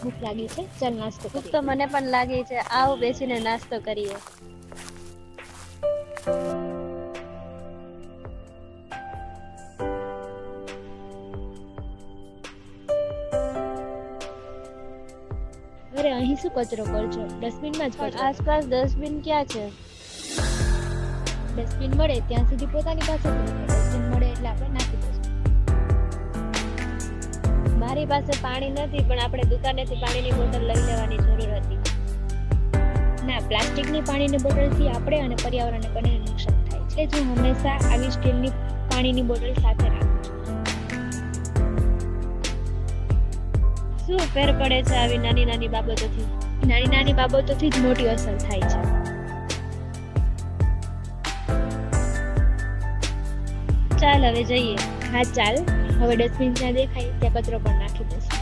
ભૂખ લાગી છે, ચાલ નાસ્તો ભૂખ કરીએ. તો મને પણ લાગી છે, આવો બેસીને નાસ્તો કરીએ. અરે અહીં શું કચરો કરજો, ડસ્ટબિનમાં જ પણ કચરો. આસપાસ ડસ્ટબિન ક્યાં છે? ડસ્ટબિન મળે ત્યાં સુધી પોતાની પાસે જ મૂકો. ડસ્ટબિન મળે એટલે આપણે નાખી દઈશું. મારી પાસે પાણી નથી, પણ આપણે દુકાનેથી પાણીની બોટલ લઈ લેવાની જરૂર હતી. ના, પ્લાસ્ટિકની પાણીની બોટલથી આપણે અને પર્યાવરણને બંનેને નુકસાન થાય છે. એટલે હું હંમેશા આવી સ્ટીલની પાણીની બોટલ સાથે રાખું છું. શું ફેર પડે છે આવી નાની નાની બાબતોથી? નાની નાની બાબતોથી જ મોટી અસર થાય છે. ચાલ હવે જઈએ. હા ચાલ, હવે ડસ્ટબિન જ્યાં દેખાય ત્યાં કચરો પણ નાખી દઈશું.